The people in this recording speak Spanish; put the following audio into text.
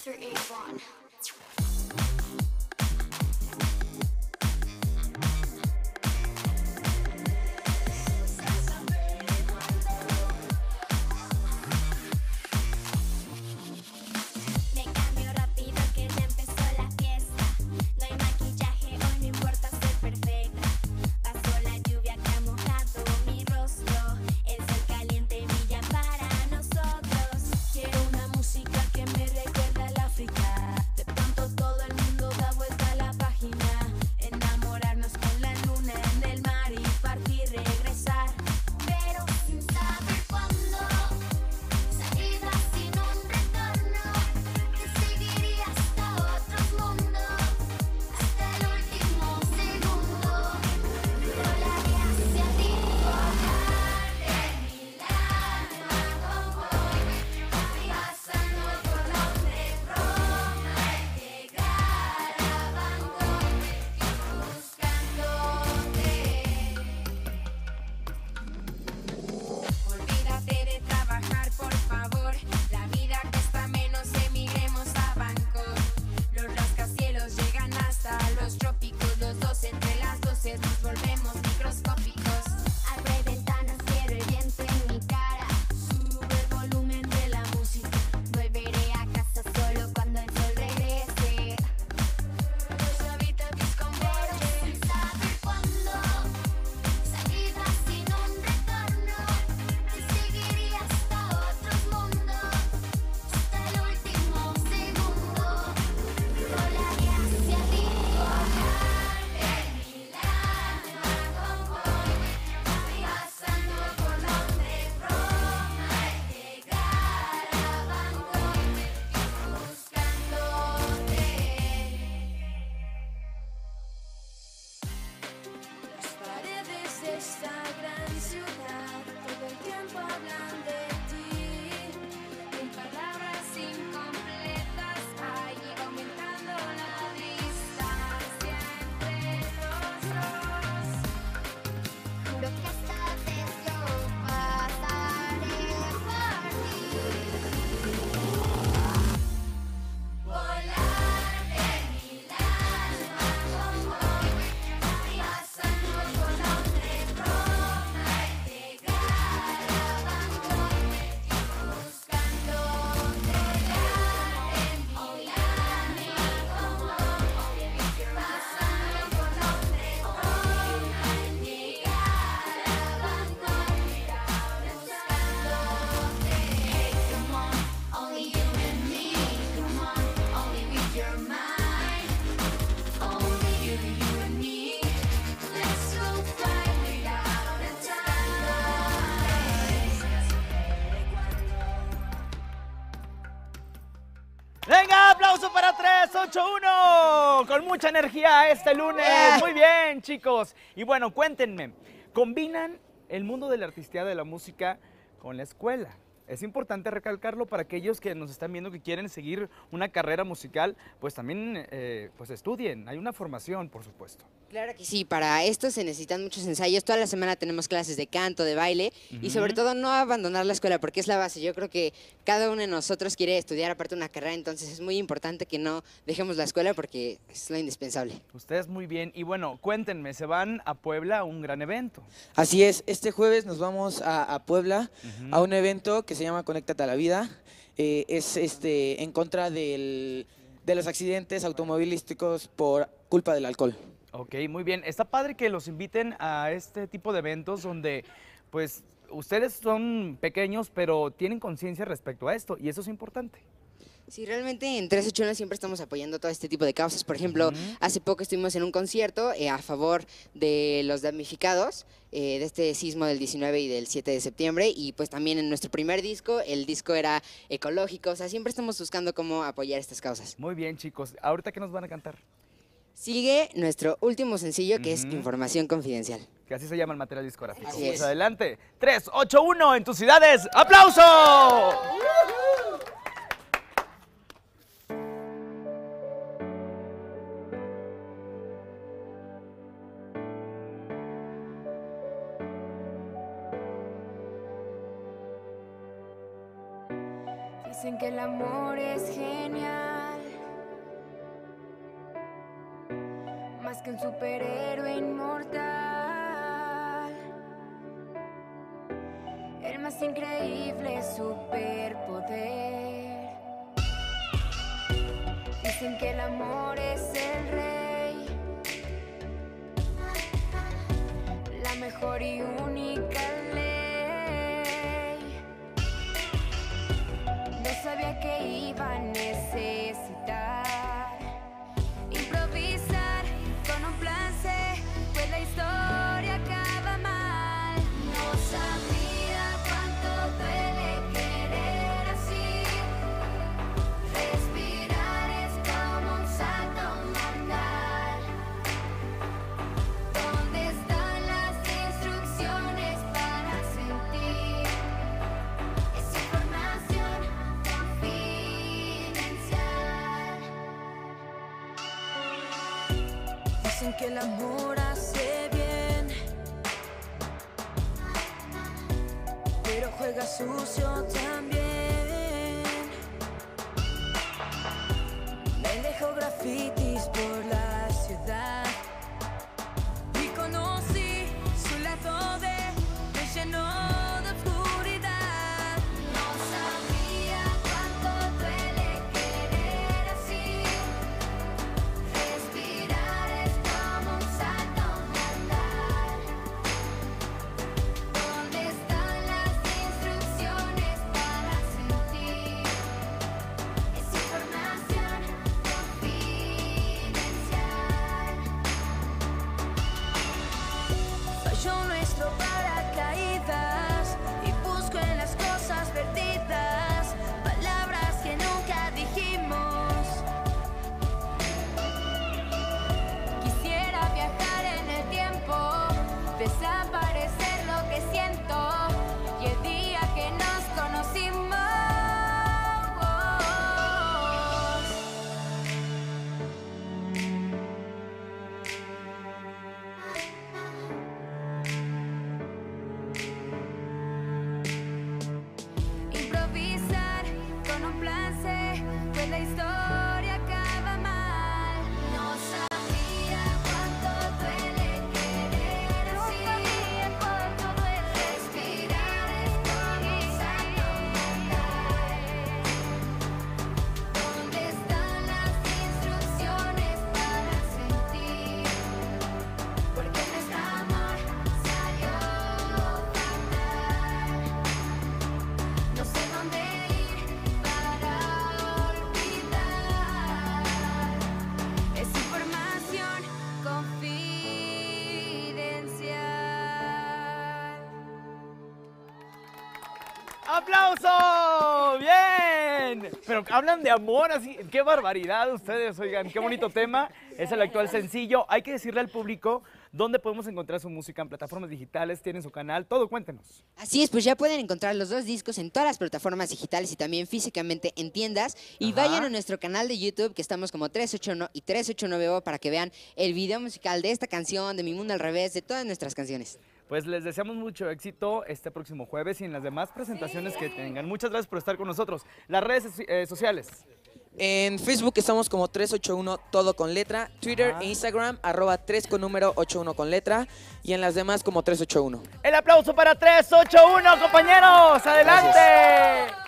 381. Me cambio rápido que ya empezó la fiesta. No hay maquillaje, hoy no importa ser perfecta. Pasó la lluvia que ha mojado mi rostro. El sol caliente brilla para nosotros. Quiero una música que me recuerda al África. De pronto todo el mundo da vuelta a la página. Enamorarnos con la luna en el mar y partir, regresar. Pero sin saber cuándo. Salida sin un retorno. Te seguiría hasta otros mundos. Hasta el último segundo. Volaría hacia ti. Volar de mi alma como hoy. Pasando por donde Roma. Llegar a Bangkok. Buscándote. Olvídate de trabajar, por favor. La vida cuesta menos, emigremos a Bangkok. Los rascacielos llegan hasta los trópicos. Los dos entre las 12 nos volvemos microscópicos. Abre ventanas, quiero el viento en mi cara. Sube el volumen de la música. Volveré a casa solo cuando el sol regrese. Los habitantes con sin saber cuándo. Salida sin un retorno. Te seguiría hasta otros mundos. Hasta el último segundo. Volaría hacia ti. Volar de mi alma como hoy. Pasando por donde Roma. Llegar a Bangkok. Buscándote. Las paredes de esta gran ciudad todo el tiempo hablan de ti. En palabras incompletas hay aumentando la distancia entre los dos. Juro que esta vez yo pasaré por ti. Volar de mi alma como hoy. Pasando por donde Roma. Llegar a Bangkok. Buscándote. Volar de mi alma como hoy. Pasando por donde Roma. Llegar a Bangkok. Buscándote. Hey, come on, only you and me. Come on, only with your mind. Only you and me. Let's go fly without a Venga, aplauso para 381. Con mucha energía este lunes. Muy bien, chicos. Y bueno, cuéntenme, ¿combinan el mundo de la artisteada de la música con la escuela? Es importante recalcarlo para aquellos que nos están viendo que quieren seguir una carrera musical, pues también pues estudien. Hay una formación, por supuesto. Claro que sí, para esto se necesitan muchos ensayos. Toda la semana tenemos clases de canto, de baile y sobre todo no abandonar la escuela porque es la base. Yo creo que cada uno de nosotros quiere estudiar aparte una carrera, entonces es muy importante que no dejemos la escuela porque es lo indispensable. Ustedes muy bien. Y bueno, cuéntenme, se van a Puebla a un gran evento. Así es, este jueves nos vamos a Puebla a un evento que se llama Conéctate a la Vida. Es en contra de los accidentes automovilísticos por culpa del alcohol. Ok, muy bien. Está padre que los inviten a este tipo de eventos donde, pues, ustedes son pequeños, pero tienen conciencia respecto a esto, y eso es importante. Sí, realmente en 381 siempre estamos apoyando todo este tipo de causas. Por ejemplo, hace poco estuvimos en un concierto a favor de los damnificados de este sismo del 19 y del 7 de septiembre. Y pues también en nuestro primer disco, el disco era ecológico. O sea, siempre estamos buscando cómo apoyar estas causas. Muy bien, chicos. ¿Ahorita qué nos van a cantar? Sigue nuestro último sencillo, que es Información Confidencial. Que así se llama el material discográfico. Así Pues es. adelante. 381 en tus ciudades. ¡Aplauso! Dicen que el amor es genial, más que un superhéroe inmortal, el más increíble superpoder. Dicen que el amor es el rey, la mejor y única ley. No sabía que iba a necesitar improvisar con un plan C, pues la historia acaba mal. No sabía cuánto duele querer así. Respirar es como un salto mortal. ¿Dónde están las instrucciones para sentir? Es información confidencial. Dicen que el amor hace bien, pero juega sucio también. Me dejó grafitis por la ciudad y conocí su lado B, me llenó de oscuridad. No sabía cuánto duele querer así. Respirar es como un salto mortal. ¿Dónde están las instrucciones para sentir? Es información confidencial. Falló nuestro paracaídas y busco en las cosas perdidas palabras que nunca dijimos. Quisiera viajar en el tiempo, desaparecer lo que siento y el día que nos conocimos. Improvisar con un plan C, pues la historia acaba mal. No sabía cuánto duele querer así. Respirar es como un salto mortal. ¿Dónde están las instrucciones para sentir? Porque nuestro amor salió fatal. No sé dónde ir para olvidar. Es información confidencial. ¡Aplauso! ¡Bien! Pero hablan de amor así. ¡Qué barbaridad ustedes! Oigan, qué bonito tema. Es el actual sencillo. Hay que decirle al público dónde podemos encontrar su música en plataformas digitales. Tienen su canal. Todo, cuéntenos. Así es, pues ya pueden encontrar los dos discos en todas las plataformas digitales y también físicamente en tiendas. Y Ajá. vayan a nuestro canal de YouTube, que estamos como 381 y 389O, para que vean el video musical de esta canción, de Mi Mundo al Revés, de todas nuestras canciones. Pues les deseamos mucho éxito este próximo jueves y en las demás presentaciones que tengan. Muchas gracias por estar con nosotros. Las redes sociales. En Facebook estamos como 381 todo con letra, Twitter e Instagram @3 con número 81 con letra y en las demás como 381. El aplauso para 381, compañeros. ¡Adelante! Gracias.